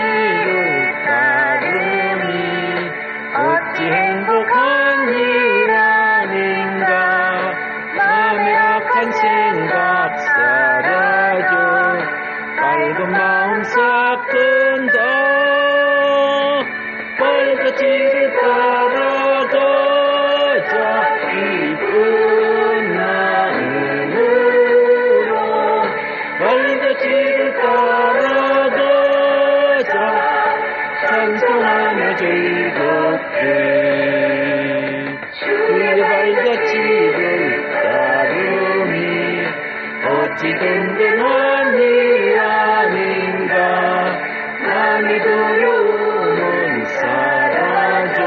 지를 따름이 어찌 행복한 일 아닌가. 마음의 악한 생각 사라져 밝은 마음 싹 든다. 빨갛지를 따라가자 기쁜 마음으로. 빨갛지를 따라가자 찬송하며 즐겁게. 주의 빨갛지를 따름이 어찌 든든한 일 아닌가. 마음의 두려움은 사라져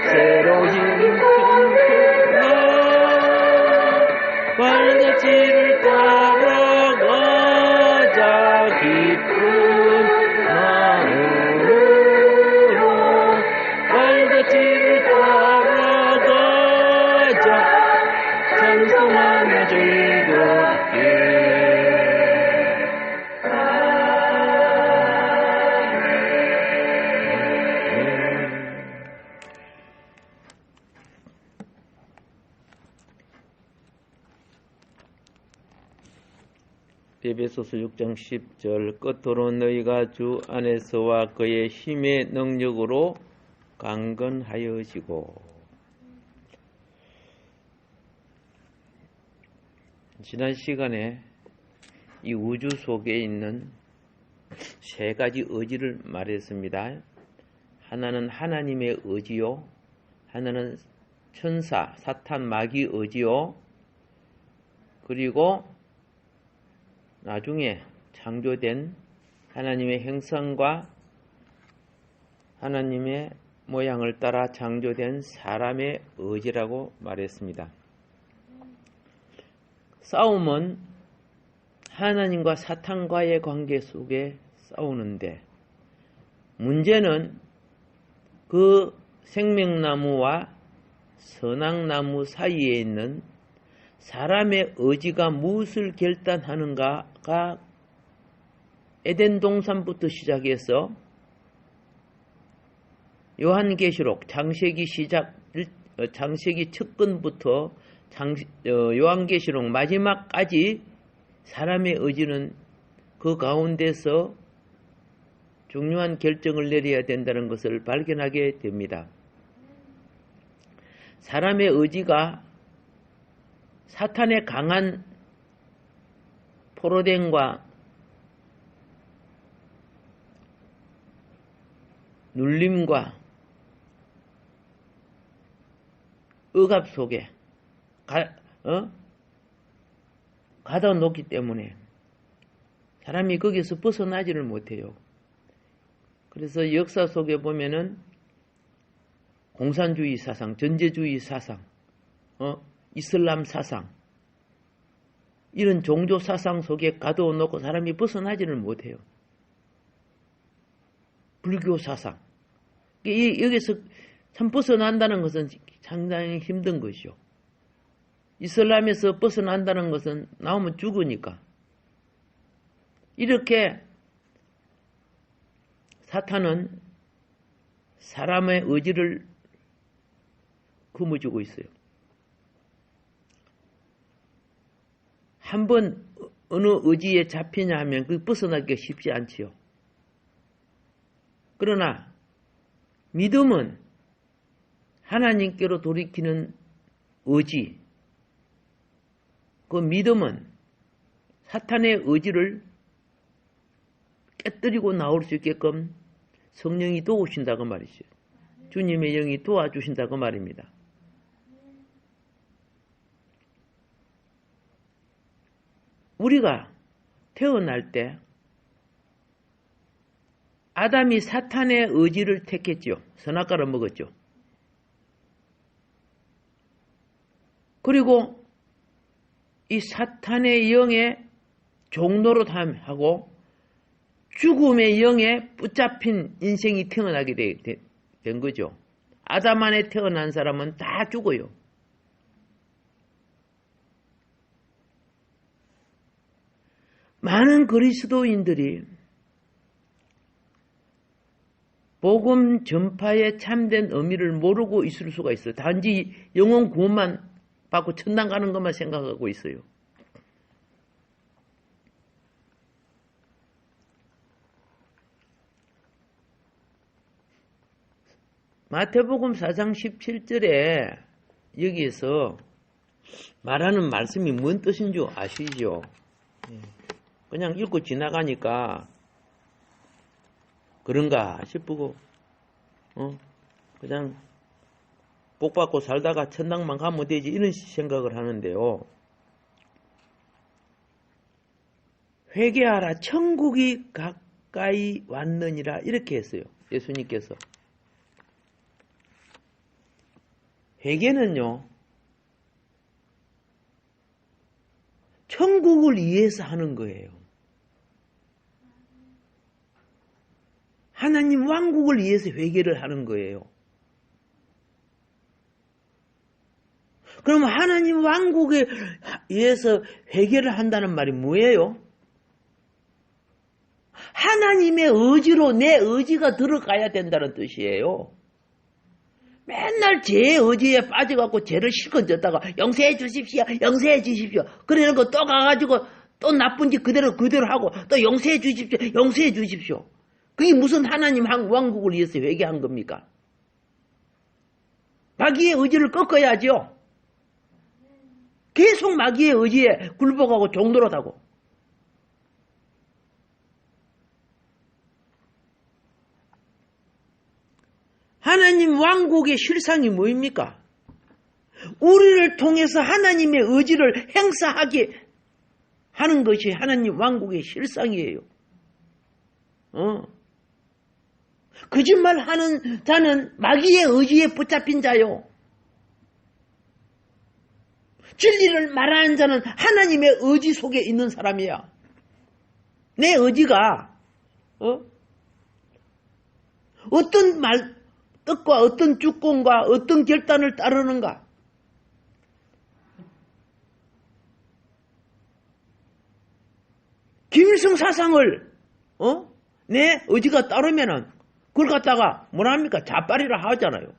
새로운 힘나. 빨갛지를 따라가자 기쁜 마음으로. 빨갛지를 따라가자 찬송하며 즐겁게. 에베소서 6장 10절 끝으로 너희가 주 안에서와 그의 힘의 능력으로 강건하여지고. 지난 시간에 이 우주 속에 있는 세 가지 의지를 말했습니다. 하나는 하나님의 의지요, 하나는 천사, 사탄, 마귀 의지요, 그리고 나중에 창조된 하나님의 형상과 하나님의 모양을 따라 창조된 사람의 의지라고 말했습니다. 싸움은 하나님과 사탄과의 관계 속에 싸우는데, 문제는 그 생명나무와 선악나무 사이에 있는 사람의 의지가 무엇을 결단하는가가 에덴 동산부터 시작해서 요한계시록 창세기 첫 건부터 요한계시록 마지막까지 사람의 의지는 그 가운데서 중요한 결정을 내려야 된다는 것을 발견하게 됩니다. 사람의 의지가 사탄의 강한 포로된과 눌림과 억압 속에 가둬 놓기 때문에 사람이 거기서 벗어나지를 못해요. 그래서 역사 속에 보면은 공산주의 사상, 전제주의 사상, 이슬람 사상, 이런 종교 사상 속에 가둬 놓고 사람이 벗어나지를 못해요. 불교 사상, 여기서 참 벗어난다는 것은 상당히 힘든 것이요. 이슬람에서 벗어난다는 것은 나오면 죽으니까. 이렇게 사탄은 사람의 의지를 거머쥐고 있어요. 한번 어느 의지에 잡히냐 하면 그 벗어나기가 쉽지 않지요. 그러나 믿음은 하나님께로 돌이키는 의지, 그 믿음은 사탄의 의지를 깨뜨리고 나올 수 있게끔 성령이 도우신다고 말이죠. 주님의 영이 도와주신다고 말입니다. 우리가 태어날 때 아담이 사탄의 의지를 택했죠. 선악과를 먹었죠. 그리고 이 사탄의 영의 종노릇 하고 죽음의 영에 붙잡힌 인생이 태어나게 된 거죠. 아담 안에 태어난 사람은 다 죽어요. 많은 그리스도인들이 복음 전파의 참된 의미를 모르고 있을 수가 있어요. 단지 영혼 구원만 받고 천당 가는 것만 생각하고 있어요. 마태복음 4장 17절에 여기에서 말하는 말씀이 뭔 뜻인 줄 아시죠? 그냥 읽고 지나가니까 그런가 싶고 그냥 복 받고 살다가 천당만 가면 되지 이런 생각을 하는데요. 회개하라 천국이 가까이 왔느니라 이렇게 했어요. 예수님께서. 회개는요. 천국을 위해서 하는 거예요. 하나님 왕국을 위해서 회개를 하는 거예요. 그럼 하나님 왕국에 의해서 회개를 한다는 말이 뭐예요? 하나님의 의지로 내 의지가 들어가야 된다는 뜻이에요. 맨날 제 의지에 빠져갖고 죄를 실컷 졌다가 용서해 주십시오. 용서해 주십시오. 그래놓고 또 가가지고 또 나쁜 짓 그대로 하고 또 용서해 주십시오. 용서해 주십시오. 그게 무슨 하나님 왕국을 위해서 회개한 겁니까? 마귀의 의지를 꺾어야죠. 계속 마귀의 의지에 굴복하고 종노릇하고. 하나님 왕국의 실상이 뭐입니까? 우리를 통해서 하나님의 의지를 행사하게 하는 것이 하나님 왕국의 실상이에요. 거짓말하는 자는 마귀의 의지에 붙잡힌 자요. 진리를 말하는 자는 하나님의 의지 속에 있는 사람이야. 내 의지가 어떤 뜻과 어떤 주권과 어떤 결단을 따르는가? 김일성 사상을 내 의지가 따르면은 그걸 갖다가 뭐랍니까? 자빨이라 하잖아요.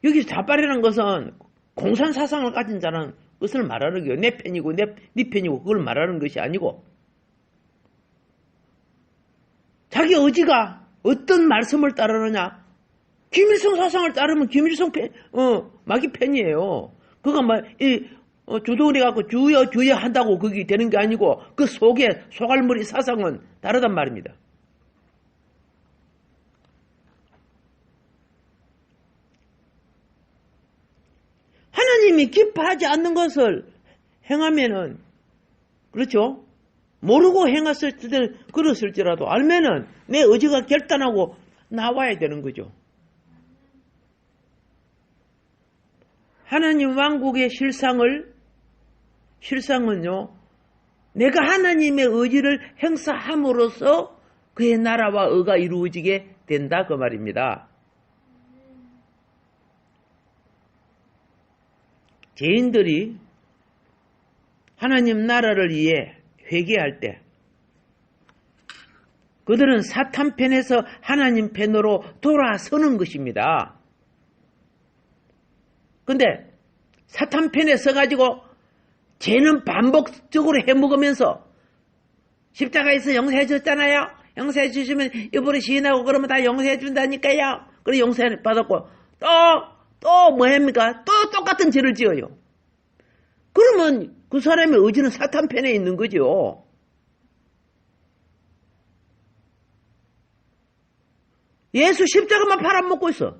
여기서 자빨이라는 것은 공산 사상을 가진 자는 것을 말하는 거예요. 내 편이고 네 편이고 그걸 말하는 것이 아니고 자기 의지가 어떤 말씀을 따르느냐? 김일성 사상을 따르면 김일성 마귀 편이에요. 그가 주도를 해갖고 주여 한다고 그게 되는 게 아니고 그 속에 소갈머리 사상은 다르단 말입니다. 하나님이 기뻐하지 않는 것을 행하면은 그렇죠? 모르고 행했을 때는 그랬을지라도 알면은 내 의지가 결단하고 나와야 되는 거죠. 하나님 왕국의 실상은요, 내가 하나님의 의지를 행사함으로써 그의 나라와 의가 이루어지게 된다 그 말입니다. 죄인들이 하나님 나라를 위해 회개할 때 그들은 사탄 편에서 하나님 편으로 돌아서는 것입니다. 근데 사탄 편에 서가지고 죄는 반복적으로 해먹으면서 십자가에서 용서해 줬잖아요. 용서해 주시면 이번에 시인하고 그러면 다 용서해 준다니까요. 그래 용서 받았고 또 뭐합니까? 또 똑같은 죄를 지어요. 그러면 그 사람의 의지는 사탄 편에 있는 거죠. 예수 십자가만 팔아먹고 있어.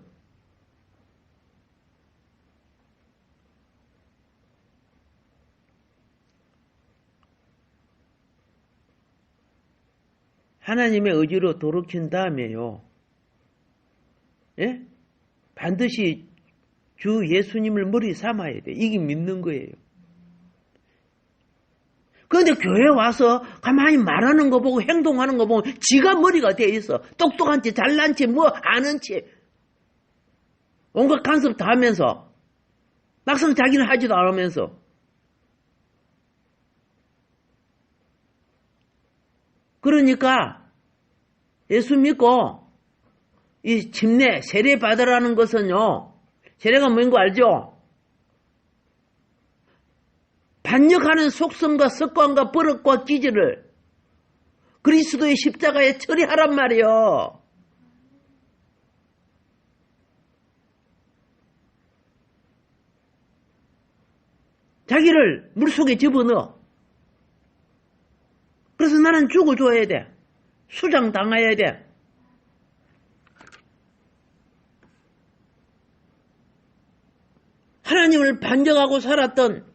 하나님의 의지로 돌이킨 다음에요. 예? 반드시 주 예수님을 머리 삼아야 돼. 이게 믿는 거예요. 그런데 교회 와서 가만히 말하는 거 보고 행동하는 거 보면 지가 머리가 돼 있어. 똑똑한 채 잘난 채 뭐 아는 채 온갖 간섭 다 하면서 막상 자기는 하지도 않으면서. 그러니까 예수 믿고 이 침례, 세례 받으라는 것은요. 세례가 뭐인 거 알죠? 반역하는 속성과 습관과 버릇과 기질을 그리스도의 십자가에 처리하란 말이요. 자기를 물속에 집어넣어. 그래서 나는 죽어줘야 돼. 수장당해야 돼. 하나님을 반역하고 살았던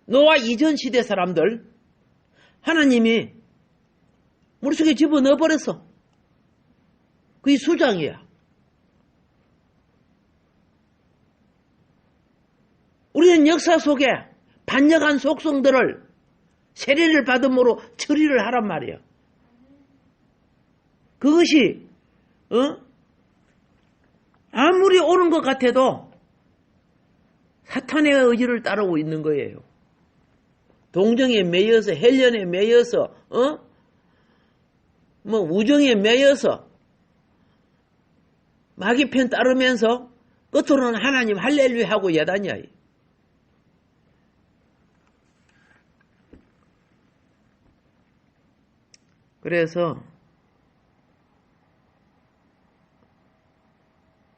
노아 이전 시대 사람들, 하나님이 물속에 집어넣어버렸어. 그게 수장이야. 우리는 역사 속에 반역한 속성들을 세례를 받음으로 처리를 하란 말이에요. 그것이 아무리 옳은 것 같아도 사탄의 의지를 따르고 있는 거예요. 동정에 매여서, 헬련에 매여서, 우정에 매여서 마귀 편 따르면서 끝으로는 하나님 할렐루야 하고 야단이야. 그래서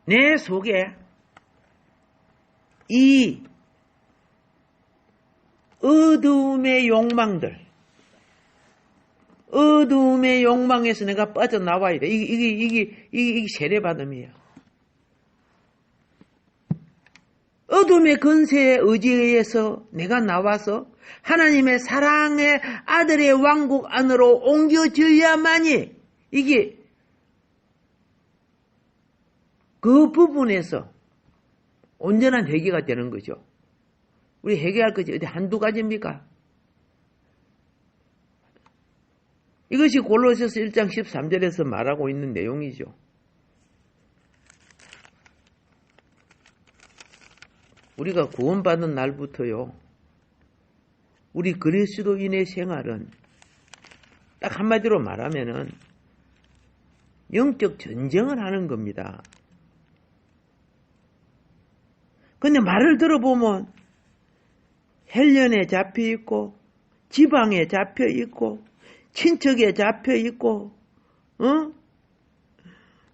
내 속에 이 어두움의 욕망에서 내가 빠져나와야 돼. 이게 세례받음이에요. 어둠의 근세에 의지해서 내가 나와서 하나님의 사랑의 아들의 왕국 안으로 옮겨져야만이 이게 그 부분에서 온전한 회개가 되는 거죠. 우리 회개할 것이 어디 한두 가지입니까? 이것이 골로새서 1장 13절에서 말하고 있는 내용이죠. 우리가 구원받은 날부터요. 우리 그리스도인의 생활은 딱 한마디로 말하면은 영적 전쟁을 하는 겁니다. 근데 말을 들어보면 헬련에 잡혀있고 지방에 잡혀있고 친척에 잡혀있고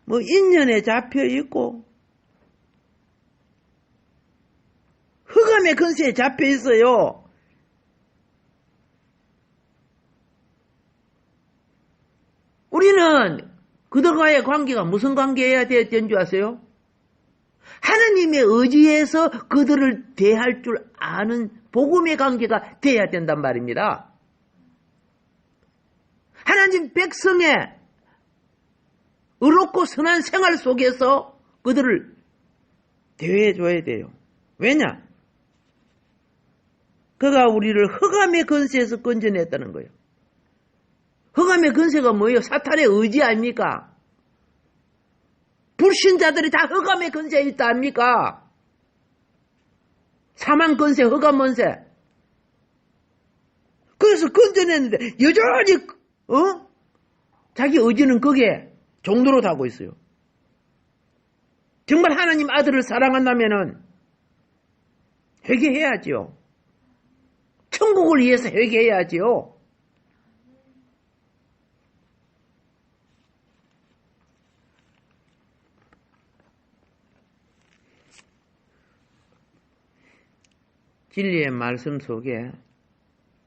인연에 잡혀있고 흑암의 근세에 잡혀있어요. 우리는 그들과의 관계가 무슨 관계여야 되는 줄 아세요? 하나님의 의지에서 그들을 대할 줄 아는 복음의 관계가 돼야 된단 말입니다. 하나님 백성의 의롭고 선한 생활 속에서 그들을 대해줘야 돼요. 왜냐? 그가 우리를 흑암의 근세에서 건져냈다는 거예요. 흑암의 근세가 뭐예요? 사탄의 의지 아닙니까? 불신자들이 다 흑암의 근세에 있다 아닙니까? 사망 근세, 흑암 근세. 그래서 건져냈는데 여전히 자기 의지는 거기에 종노릇 하고 있어요. 정말 하나님 아들을 사랑한다면은 회개해야지요. 천국을 위해서 회개해야지요. 진리의 말씀 속에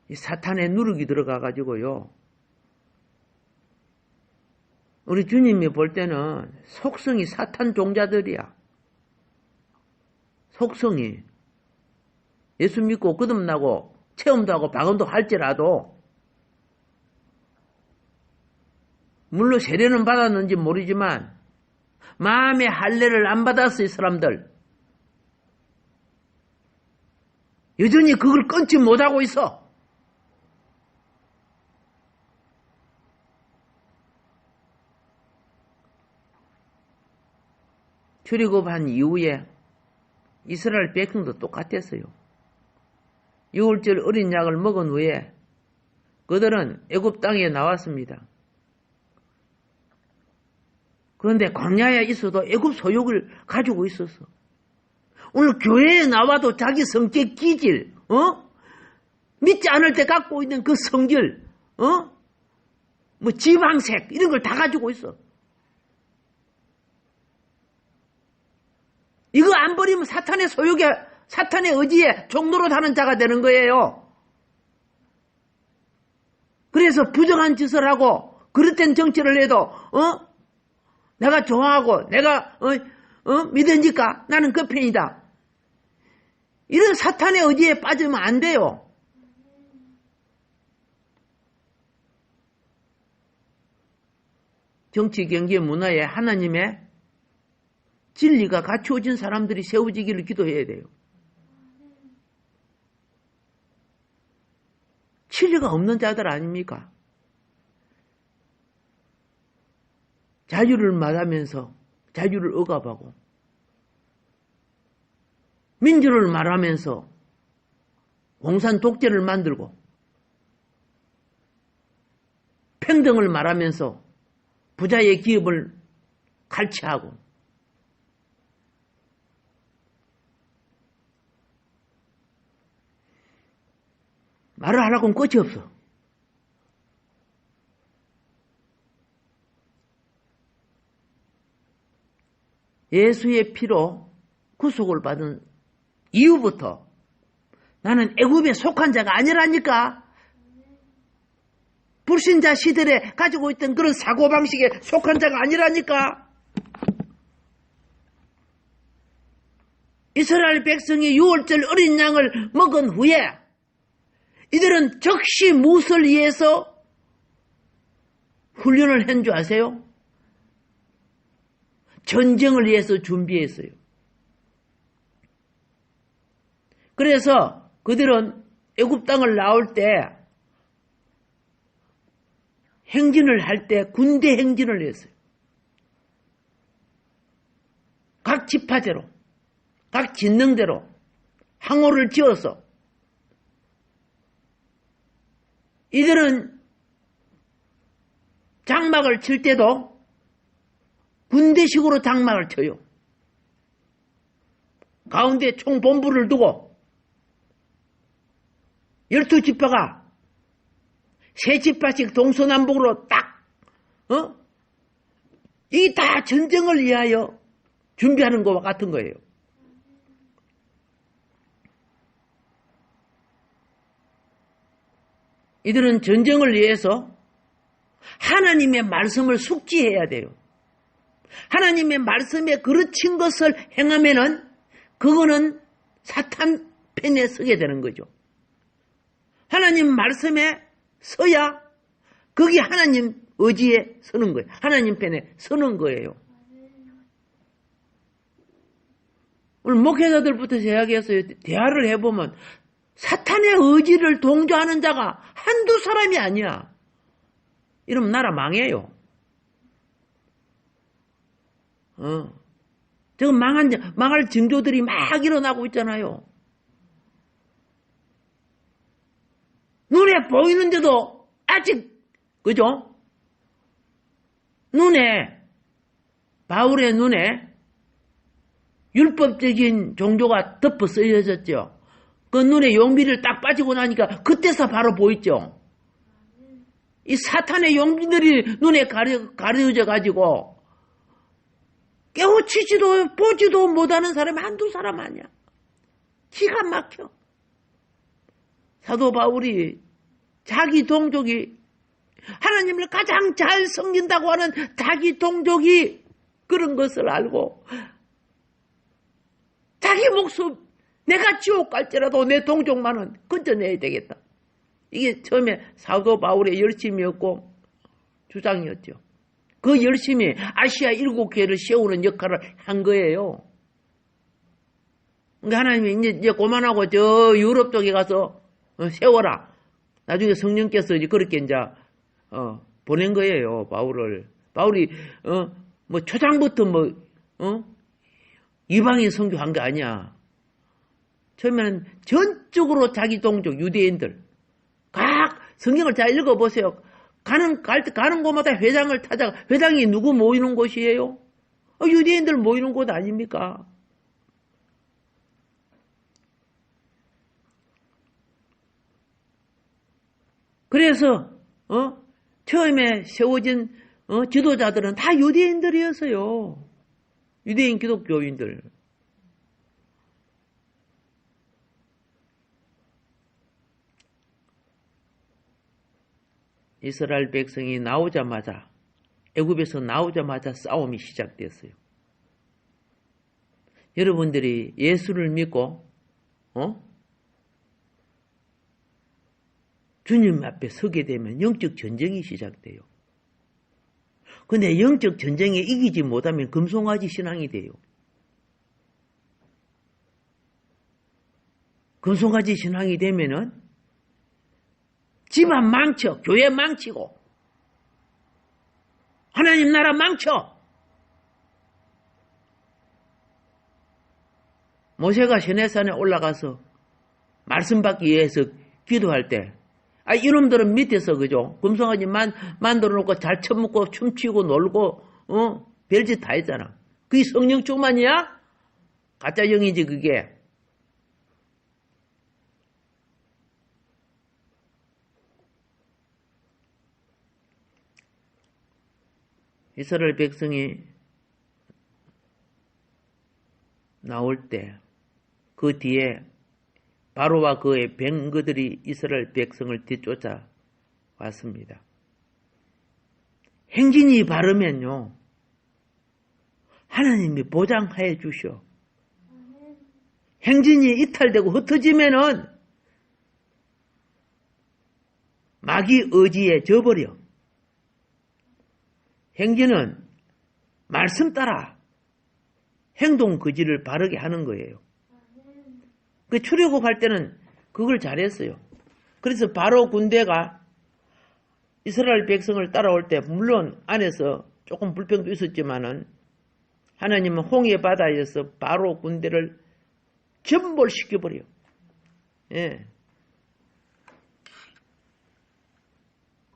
이 사탄의 누룩이 들어가가지고요. 우리 주님이 볼 때는 속성이 사탄 종자들이야. 속성이. 예수 믿고 거듭나고 체험도 하고 방언도 할지라도 물론 세례는 받았는지 모르지만 마음의 할례를 안 받았어 이 사람들. 여전히 그걸 끊지 못하고 있어. 출애굽한 이후에 이스라엘 백성도 똑같았어요. 6월절 어린 양을 먹은 후에 그들은 애굽 땅에 나왔습니다. 그런데 광야에 있어도 애굽 소욕을 가지고 있었어. 오늘 교회에 나와도 자기 성격 기질, 믿지 않을 때 갖고 있는 그 성질, 뭐 지방색 이런 걸 다 가지고 있어. 이거 안 버리면 사탄의 소욕에, 사탄의 의지에 종노릇 하는 자가 되는 거예요. 그래서 부정한 짓을 하고 그릇된 정치를 해도 내가 좋아하고 내가 믿으니까 나는 그 편이다. 이런 사탄의 의지에 빠지면 안 돼요. 정치, 경제, 문화에 하나님의 진리가 갖추어진 사람들이 세워지기를 기도해야 돼요. 진리가 없는 자들 아닙니까? 자유를 말하면서 자유를 억압하고 민주를 말하면서 공산 독재를 만들고 평등을 말하면서 부자의 기업을 갈취하고 말을 하라고는 끝이 없어. 예수의 피로 구속을 받은 이후부터 나는 애굽에 속한 자가 아니라니까. 불신자 시대에 가지고 있던 그런 사고방식에 속한 자가 아니라니까. 이스라엘 백성이 6월절 어린 양을 먹은 후에 이들은 즉시 무엇을 위해서 훈련을 한 줄 아세요? 전쟁을 위해서 준비했어요. 그래서 그들은 애굽 땅을 나올 때 행진을 할 때 군대 행진을 했어요. 각 지파대로, 각 진능대로 항호를 지어서 이들은 장막을 칠 때도 군대식으로 장막을 쳐요. 가운데 총본부를 두고 12지파가 3지파씩 동서남북으로 딱 이게 다 전쟁을 위하여 준비하는 것과 같은 거예요. 이들은 전쟁을 위해서 하나님의 말씀을 숙지해야 돼요. 하나님의 말씀에 그르친 것을 행하면은 그거는 사탄 편에 서게 되는 거죠. 하나님 말씀에 서야 그게 하나님 의지에 서는 거예요. 하나님 편에 서는 거예요. 오늘 목회자들부터 시작해서 대화를 해보면 사탄의 의지를 동조하는 자가 한두 사람이 아니야. 이러면 나라 망해요. 지금 망할 징조들이 막 일어나고 있잖아요. 눈에 보이는데도 아직, 그죠? 바울의 눈에 율법적인 종교가 덮어 쓰여졌죠. 그 눈에 용비를 딱 빠지고 나니까 그때서 바로 보였죠. 이 사탄의 용비들이 눈에 가려져 가지고 깨우치지도 보지도 못하는 사람이 한두 사람 아니야. 기가 막혀. 사도 바울이 자기 동족이 하나님을 가장 잘 섬긴다고 하는 자기 동족이 그런 것을 알고 자기 목숨 내가 지옥 갈지라도 내 동족만은 건져내야 되겠다. 이게 처음에 사도 바울의 열심이었고 주장이었죠. 그 열심히 아시아 7교회를 세우는 역할을 한 거예요. 그러니까 하나님이 이제 그만하고 저 유럽 쪽에 가서 세워라. 나중에 성령께서 이제 그렇게 이제 보낸 거예요. 바울이 뭐 초장부터 이방인 선교한 게 아니야. 처음에는 전적으로 자기 동족 유대인들 각 성경을 잘 읽어보세요. 가는 곳마다 회당을 찾아가. 회당이 누구 모이는 곳이에요? 유대인들 모이는 곳 아닙니까? 그래서 처음에 세워진 지도자들은 다 유대인들이었어요. 유대인 기독교인들. 이스라엘 백성이 나오자마자, 애굽에서 나오자마자 싸움이 시작됐어요. 여러분들이 예수를 믿고 주님 앞에 서게 되면 영적 전쟁이 시작돼요. 근데 영적 전쟁에 이기지 못하면 금송아지 신앙이 돼요. 금송아지 신앙이 되면은 집안 망쳐, 교회 망치고 하나님 나라 망쳐. 모세가 시내산에 올라가서 말씀 받기 위해서 기도할 때 이놈들은 밑에서 그죠? 금송아지 만들어 놓고 잘 처먹고 춤추고 놀고 별짓 다 했잖아. 그게 성령 충만이야? 가짜 영이지 그게. 이스라엘 백성이 나올 때 그 뒤에 바로와 그의 병거들이 이스라엘 백성을 뒤쫓아 왔습니다. 행진이 바르면요, 하나님이 보장해 주셔. 행진이 이탈되고 흩어지면은 마귀 의지에 져버려. 행진은 말씀 따라 행동 그지를 바르게 하는 거예요. 그 출애굽할 때는 그걸 잘했어요. 그래서 바로 군대가 이스라엘 백성을 따라올 때 물론 안에서 조금 불평도 있었지만은 하나님은 홍해 바다에서 바로 군대를 전몰시켜버려요. 예.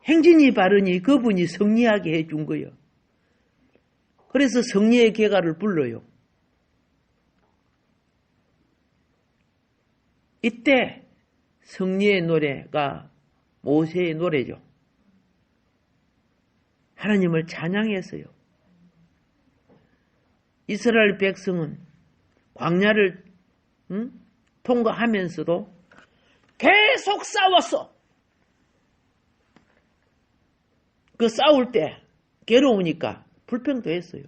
행진이 바르니 그분이 승리하게 해준 거예요. 그래서 승리의 계가를 불러요. 이때 승리의 노래가 모세의 노래죠. 하나님을 찬양했어요. 이스라엘 백성은 광야를 통과하면서도 계속 싸웠어. 그 싸울 때 괴로우니까 불평도 했어요.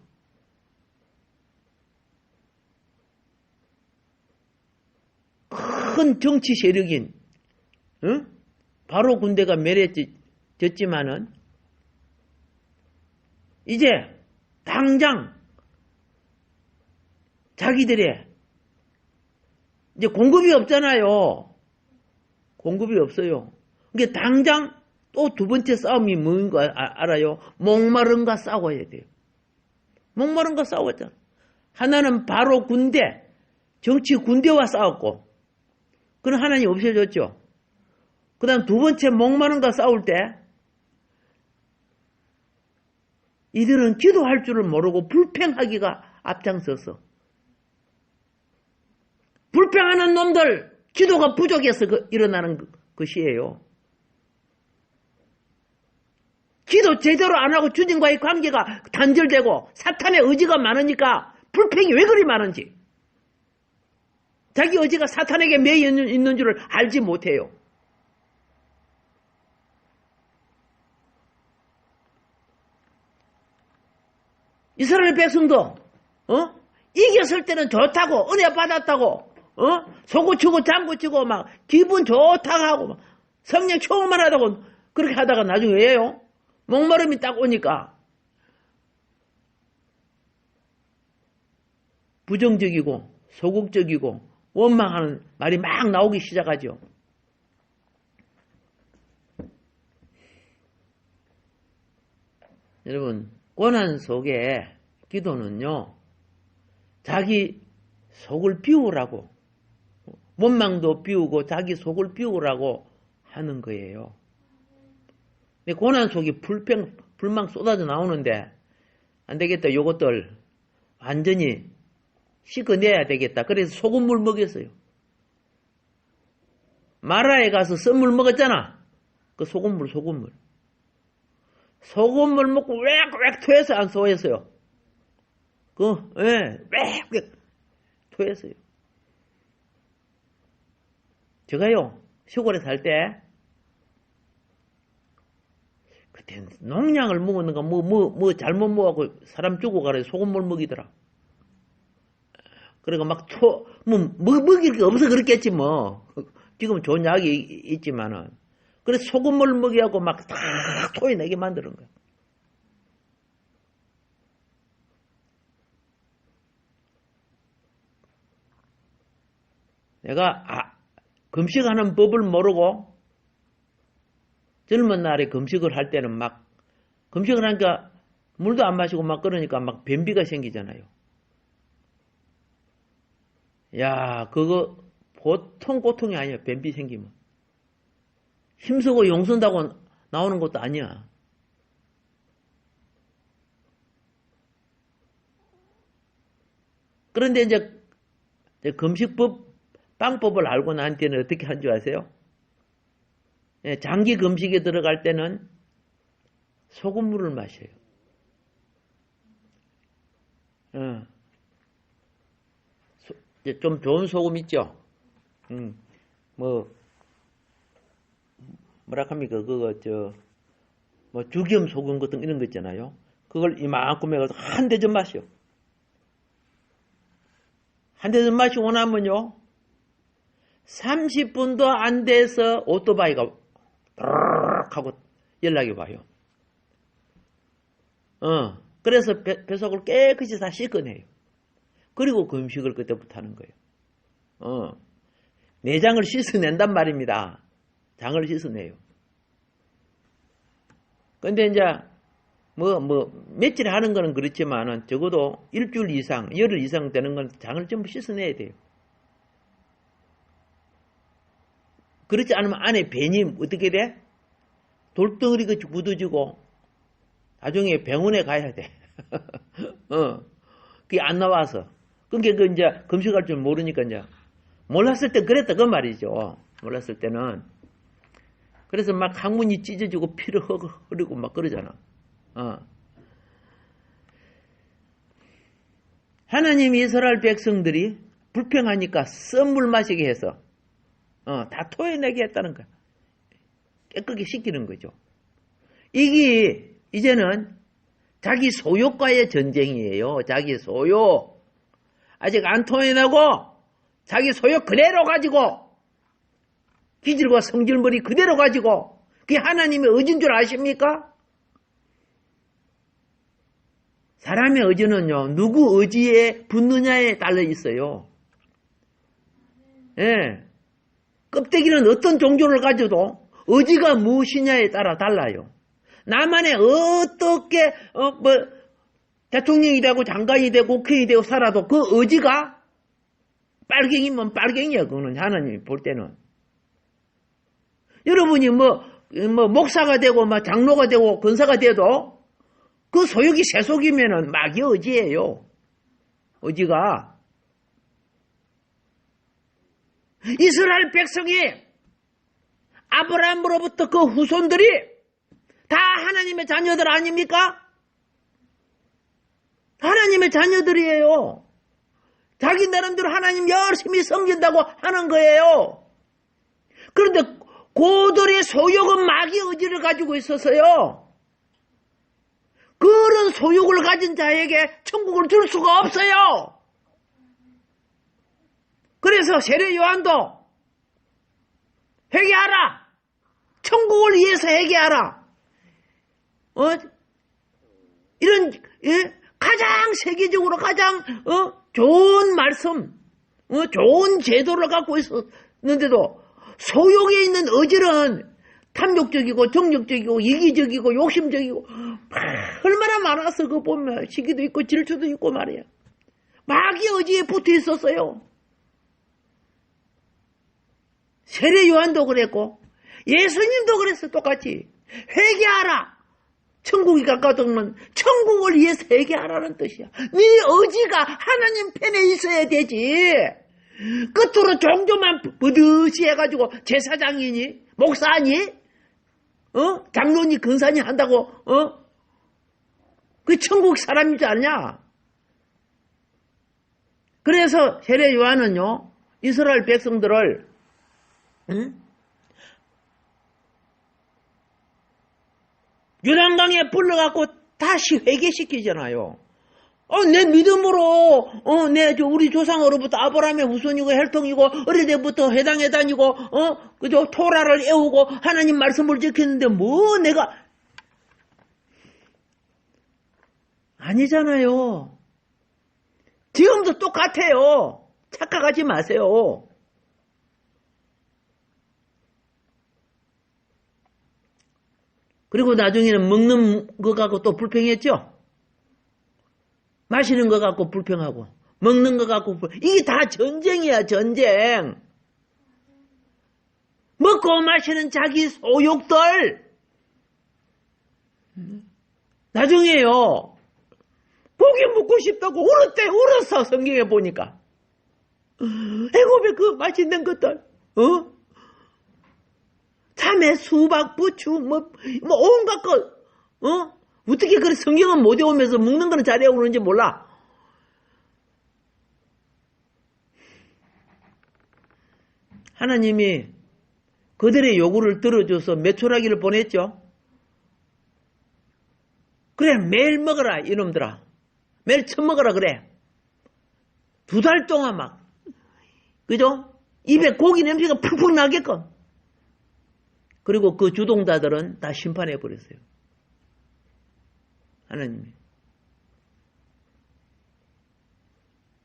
큰 정치 세력인 바로 군대가 멸해졌지만은 이제 당장 자기들의 이제 공급이 없잖아요. 공급이 없어요. 그러니까 당장 또 두 번째 싸움이 뭔 거 알아요? 목마른가 싸워야 돼요. 목마른가 싸웠잖아. 하나는 바로 군대, 정치 군대와 싸웠고, 그건 하나님 없애줬죠. 그 다음 두 번째 목마른가 싸울 때, 이들은 기도할 줄을 모르고 불평하기가 앞장섰어. 불평하는 놈들, 기도가 부족해서 일어나는 것이에요. 기도 제대로 안 하고 주님과의 관계가 단절되고 사탄의 의지가 많으니까 불평이 왜 그리 많은지. 자기 의지가 사탄에게 매여 있는 줄을 알지 못해요. 이스라엘 백성도 이겼을 때는 좋다고 은혜 받았다고 소고치고 장구치고 막 기분 좋다고 하고 막 성령 충만 하다고 그렇게 하다가 나중에 왜요? 목마름이 딱 오니까 부정적이고 소극적이고 원망하는 말이 막 나오기 시작하죠. 여러분, 고난 속에 기도는요, 자기 속을 비우라고, 원망도 비우고 자기 속을 비우라고 하는 거예요. 내 고난 속에 불망 쏟아져 나오는데, 안 되겠다. 요것들 완전히 씻어내야 되겠다. 그래서 소금물 먹였어요. 마라에 가서 썬물 먹었잖아. 그 소금물. 소금물 먹고 웩 토해서 안 소했어요. 웩 토했어요. 제가요, 시골에 살 때, 그때 농약을 먹었는가, 잘못 먹고 사람 죽어가라 소금물 먹이더라. 그리고 먹일 게 없어 그렇겠지, 뭐. 지금 좋은 약이 있지만은. 그래서 소금물 먹이하고 막 다 토해내게 만드는 거야. 내가, 금식하는 법을 모르고, 젊은 날에 금식을 할 때는 금식을 하니까 물도 안 마시고 그러니까 변비가 생기잖아요. 야, 그거 보통 고통이 아니야, 변비 생기면. 힘쓰고 용쓴다고 나오는 것도 아니야. 그런데 이제 금식법, 방법을 알고 난 뒤에는 어떻게 한 줄 아세요? 장기 금식에 들어갈 때는 소금물을 마셔요. 좀 좋은 소금 있죠? 뭐라 합니까? 죽염 소금 같은 이런 거 있잖아요. 그걸 이만큼 해가지고 한 대접 마셔. 한 대접 마시고 나면요, 30분도 안 돼서 오토바이가 하고 연락이 와요. 그래서 뱃속을 깨끗이 다 씻어내요. 그리고 금식을 그때부터 하는 거예요. 내장을 씻어낸단 말입니다. 장을 씻어내요. 근데 이제, 며칠 하는 거는 그렇지만은 적어도 일주일 이상, 열흘 이상 되는 건 장을 전부 씻어내야 돼요. 그렇지 않으면 안에 벤이 어떻게 돼? 돌덩어리 같이 굳어지고 나중에 병원에 가야 돼. 그게 안 나와서. 그러니까 이제 금식할 줄 모르니까 이제 몰랐을 때 그랬다 그 말이죠. 몰랐을 때는. 그래서 항문이 찢어지고 피를 흐르고 그러잖아. 하나님이 이스라엘 백성들이 불평하니까 썬물 마시게 해서 다 토해내게 했다는 거야. 깨끗이 씻기는 거죠. 이게 이제는 자기 소욕과의 전쟁이에요. 자기 소욕. 아직 안 토해내고 자기 소욕 그대로 가지고 기질과 성질머리 그대로 가지고 그게 하나님의 의지인 줄 아십니까? 사람의 의지는요, 누구 의지에 붙느냐에 달려 있어요. 예. 껍데기는 어떤 종교를 가져도 의지가 무엇이냐에 따라 달라요. 나만의 어떻게 대통령이 되고 장관이 되고 국회의원이 되고 살아도 그 의지가 빨갱이면 빨갱이야. 그거는 하나님이 볼 때는. 여러분이 목사가 되고 장로가 되고 권사가 돼도 그 소욕이 세속이면은 마귀 의지예요. 의지가. 이스라엘 백성이 아브라함으로부터 그 후손들이 다 하나님의 자녀들 아닙니까? 하나님의 자녀들이에요. 자기 나름대로 하나님 열심히 섬긴다고 하는 거예요. 그런데 그들의 소욕은 마귀 의지를 가지고 있어서요. 그런 소욕을 가진 자에게 천국을 줄 수가 없어요. 그래서 세례 요한도 회개하라. 천국을 위해서 회개하라. 이런 가장 세계적으로 가장 좋은 말씀, 좋은 제도를 갖고 있었는데도 소욕에 있는 의지는 탐욕적이고 정욕적이고 이기적이고 욕심적이고 얼마나 많아서 그거 보면 시기도 있고 질투도 있고 말이야. 마귀 의지에 붙어 있었어요. 세례 요한도 그랬고 예수님도 그랬어. 똑같이 회개하라. 천국이 가까웠던 천국을 위해서 회개하라는 뜻이야. 네 의지가 하나님 편에 있어야 되지. 끝으로 종교만 버릇이 해가지고 제사장이니 목사니 장로니 근사니 한다고 그 천국 사람인 줄 아냐. 그래서 세례 요한은요 이스라엘 백성들을 요단강에 불러갖고 다시 회개시키잖아요. 내 믿음으로, 우리 조상으로부터 아브라함의 후손이고 혈통이고, 어릴 때부터 회당에 다니고, 그죠? 토라를 애우고, 하나님 말씀을 지켰는데, 내가. 아니잖아요. 지금도 똑같아요. 착각하지 마세요. 그리고 나중에는 먹는 거 갖고 또 불평했죠? 마시는 거 갖고 불평하고 먹는 거 갖고 이게 다 전쟁이야. 전쟁. 먹고 마시는 자기 소욕들 나중에요 고기 먹고 싶다고 울었어. 성경에 보니까 애굽의 그 맛있는 것들 참외, 수박, 부추 온갖 것 어떻게 그래 성경은 못 외우면서 먹는 거는 잘 외우는지 몰라. 하나님이 그들의 요구를 들어줘서 메추라기를 보냈죠. 그래 매일 먹어라 이놈들아. 매일 처먹어라 그래. 2달 동안 막 그죠? 입에 고기 냄새가 푹푹 나게끔. 그리고 그 주동자들은 다 심판해버렸어요. 하나님이.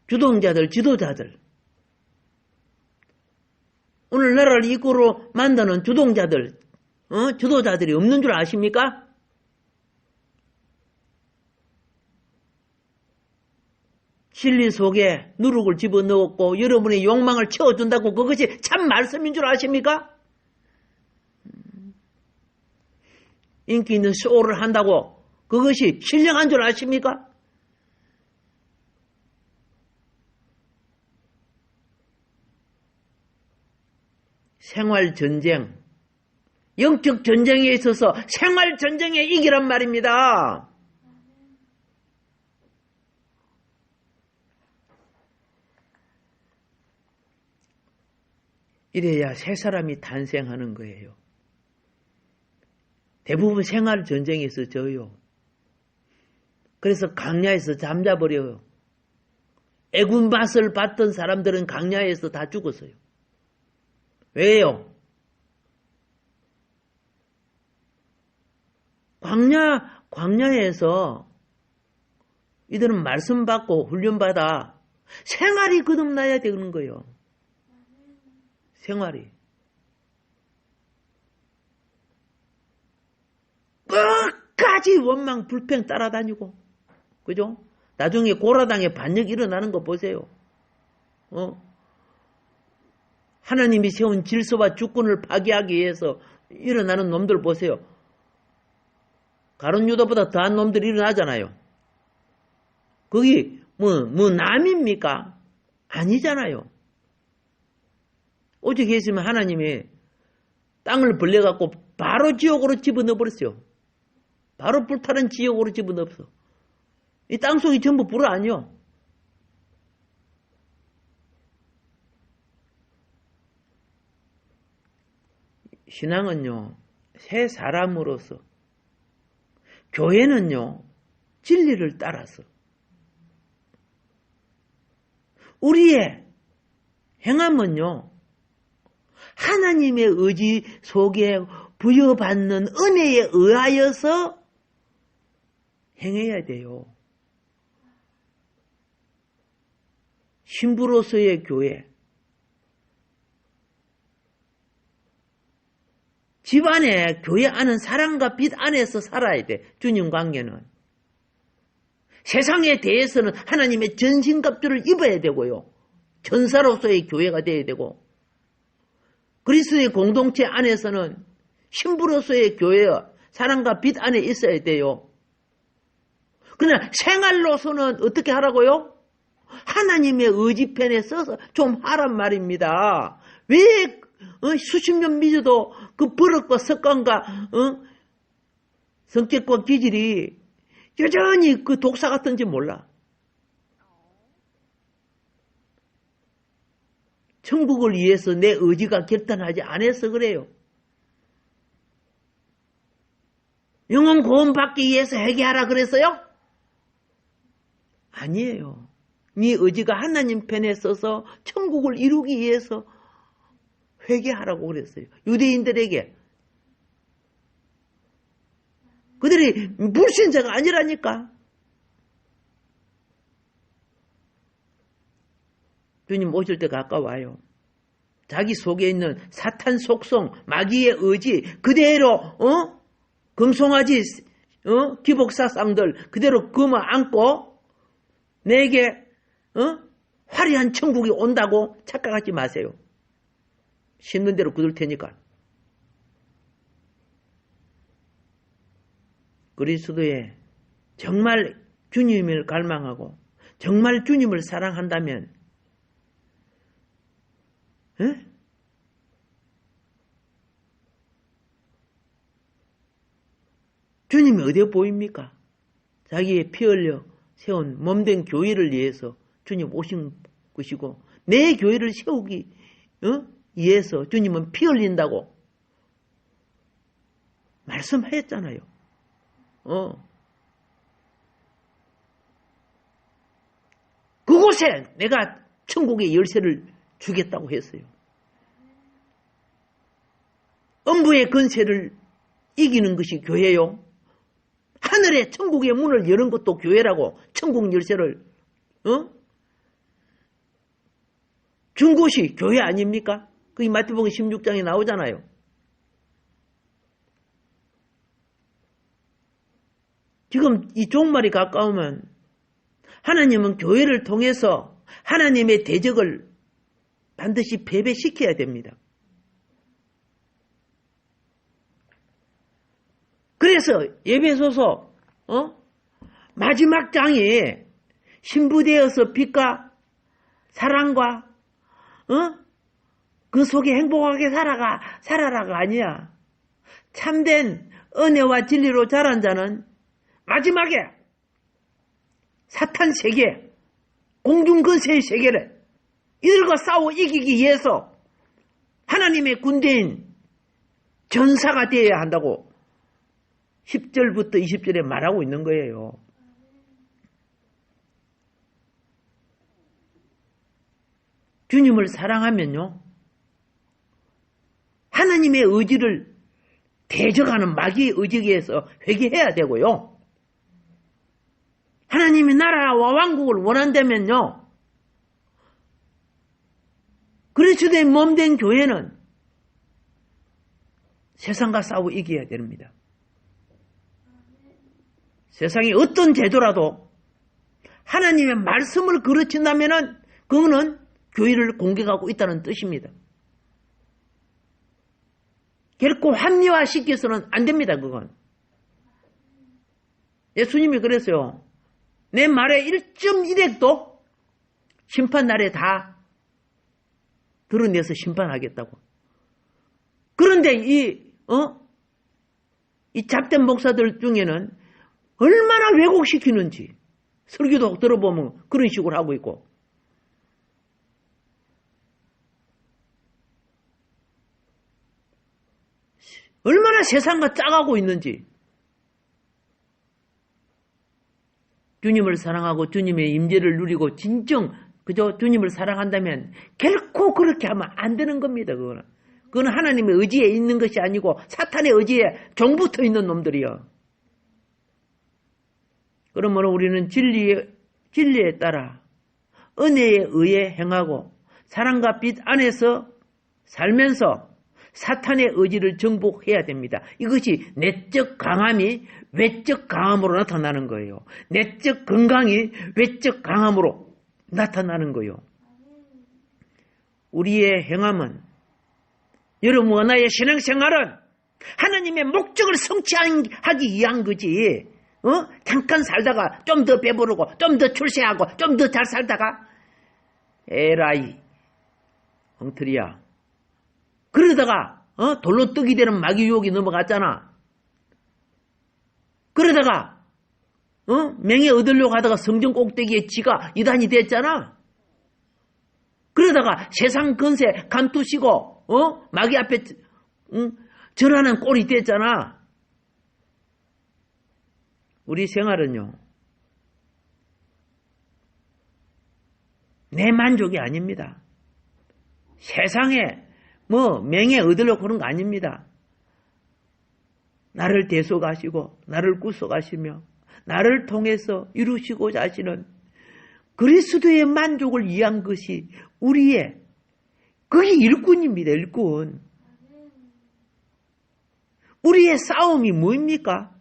주동자들, 지도자들. 오늘 나라를 이끌어 만드는 주동자들, 지도자들이 없는 줄 아십니까? 진리 속에 누룩을 집어넣었고 여러분의 욕망을 채워준다고 그것이 참 말씀인 줄 아십니까? 인기 있는 쇼를 한다고 그것이 신령한 줄 아십니까? 생활전쟁, 영적 전쟁에 있어서 생활전쟁에 이기란 말입니다. 이래야 새 사람이 탄생하는 거예요. 대부분 생활전쟁에서 져요. 그래서 강야에서 잠자버려요. 애군 맛을 봤던 사람들은 강야에서 다 죽었어요. 왜요? 광야에서 이들은 말씀 받고 훈련받아 생활이 거듭나야 되는 거예요. 생활이. 끝까지 원망 불평 따라다니고 그죠? 나중에 고라당에 반역이 일어나는 거 보세요. 하나님이 세운 질서와 주권을 파괴하기 위해서 일어나는 놈들 보세요. 가룟 유다보다 더한 놈들이 일어나잖아요. 거기 남입니까? 아니잖아요. 오직 했으면 하나님이 땅을 벌려갖고 바로 지옥으로 집어넣어버렸어요. 바로 불타는 지옥으로 집어넣었어. 이 땅속이 전부 불 아니요. 신앙은요, 새 사람으로서, 교회는요, 진리를 따라서, 우리의 행함은요, 하나님의 의지 속에 부여받는 은혜에 의하여서 행해야 돼요. 신부로서의 교회, 집안에 교회 안은 사랑과 빛 안에서 살아야 돼. 주님 관계는. 세상에 대해서는 하나님의 전신갑주를 입어야 되고요. 전사로서의 교회가 돼야 되고, 그리스도의 공동체 안에서는 신부로서의 교회와 사랑과 빛 안에 있어야 돼요. 그러나 생활로서는 어떻게 하라고요? 하나님의 의지편에 써서 좀 하란 말입니다. 왜 수십 년 믿어도 그 버릇과 습관과 성격과 기질이 여전히 그 독사 같은지 몰라. 천국을 위해서 내 의지가 결단하지 않아서 그래요. 영혼 구원받기 위해서 회개하라 그랬어요? 아니에요. 네 의지가 하나님 편에 써서 천국을 이루기 위해서 회개하라고 그랬어요. 유대인들에게. 그들이 불신자가 아니라니까. 주님 오실 때 가까워요. 자기 속에 있는 사탄 속성, 마귀의 의지 그대로 금송아지 기복사상들 그대로 금어 안고 내게 화려한 천국이 온다고 착각하지 마세요. 심는 대로 굳을 테니까. 그리스도의 정말 주님을 갈망하고 정말 주님을 사랑한다면 주님이 어디에 보입니까? 자기의 피 흘려 세운 몸된 교회를 위해서 주님 오신 것이고 내 교회를 세우기 위해서 주님은 피 흘린다고 말씀하셨잖아요. 그곳에 내가 천국의 열쇠를 주겠다고 했어요. 음부의 권세를 이기는 것이 교회요. 하늘의 천국의 문을 여는 것도 교회라고 천국 열쇠를 준 것이 교회 아닙니까? 그게 마태복음 16장에 나오잖아요. 지금 이 종말이 가까우면 하나님은 교회를 통해서 하나님의 대적을 반드시 패배시켜야 됩니다. 그래서 에베소서 마지막 장에 신부되어서 빛과 사랑과 그 속에 행복하게 살아라가 아니야. 참된 은혜와 진리로 자란 자는 마지막에 사탄 세계, 공중권세의 세계를 이들과 싸워 이기기 위해서 하나님의 군대인 전사가 되어야 한다고 10절부터 20절에 말하고 있는 거예요. 주님을 사랑하면요, 하나님의 의지를 대적하는 마귀의 의지에서 회개해야 되고요. 하나님의 나라와 왕국을 원한다면요, 그리스도의 몸된 교회는 세상과 싸워 이겨야 됩니다. 세상이 어떤 제도라도 하나님의 말씀을 그르친다면 그거는 교회를 공격하고 있다는 뜻입니다. 결코 합리화시켜서는 안 됩니다. 그건. 예수님이 그랬어요. 내 말의 1.1핵도 심판날에 다 드러내서 심판하겠다고. 그런데 이 잡된 목사들 중에는 얼마나 왜곡시키는지 설교도 들어보면 그런 식으로 하고 있고, 얼마나 세상과 짜가고 있는지. 주님을 사랑하고 주님의 임재를 누리고 진정 그저 주님을 사랑한다면 결코 그렇게 하면 안 되는 겁니다. 그거는 하나님의 의지에 있는 것이 아니고 사탄의 의지에 종붙어 있는 놈들이요. 그러므로 우리는 진리에 따라 은혜에 의해 행하고 사랑과 빛 안에서 살면서 사탄의 의지를 정복해야 됩니다. 이것이 내적 강함이 외적 강함으로 나타나는 거예요. 내적 건강이 외적 강함으로 나타나는 거예요. 우리의 행함은, 여러분과 나의 신앙생활은 하나님의 목적을 성취하기 위한 거지. 잠깐 살다가 좀 더 배부르고 좀 더 출세하고 좀 더 잘 살다가 에라이 엉터리야. 그러다가 돌로 떡이 되는 마귀 유혹이 넘어갔잖아. 그러다가 명예 얻으려고 하다가 성전 꼭대기에 지가 이단이 됐잖아. 그러다가 세상 건세 감투시고 마귀 앞에 절하는 꼴이 됐잖아. 우리 생활은요, 내 만족이 아닙니다. 세상에 명예 얻으려고 그런 거 아닙니다. 나를 대속하시고 나를 구속하시며 나를 통해서 이루시고자 하시는 그리스도의 만족을 위한 것이 우리의 그게 일꾼입니다. 일꾼. 우리의 싸움이 뭐입니까?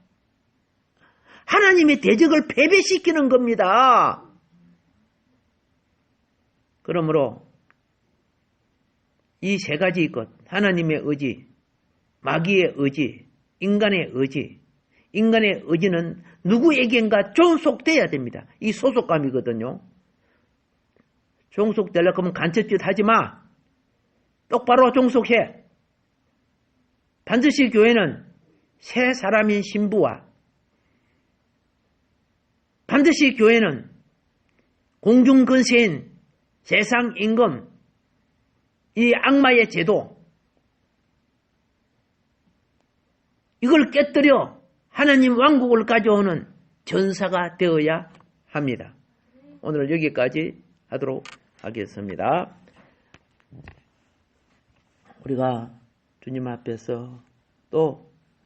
하나님의 대적을 패배시키는 겁니다. 그러므로 이 세 가지 것, 하나님의 의지, 마귀의 의지, 인간의 의지. 인간의 의지는 누구에겐가 종속돼야 됩니다. 이 소속감이거든요. 종속되려고 하면 간첩짓 하지 마. 똑바로 종속해. 반드시 교회는 새 사람인 신부와 반드시 교회는 공중근세인 세상 임금, 이 악마의 제도, 이걸 깨뜨려 하나님 왕국을 가져오는 전사가 되어야 합니다. 오늘 여기까지 하도록 하겠습니다. 우리가 주님 앞에서 또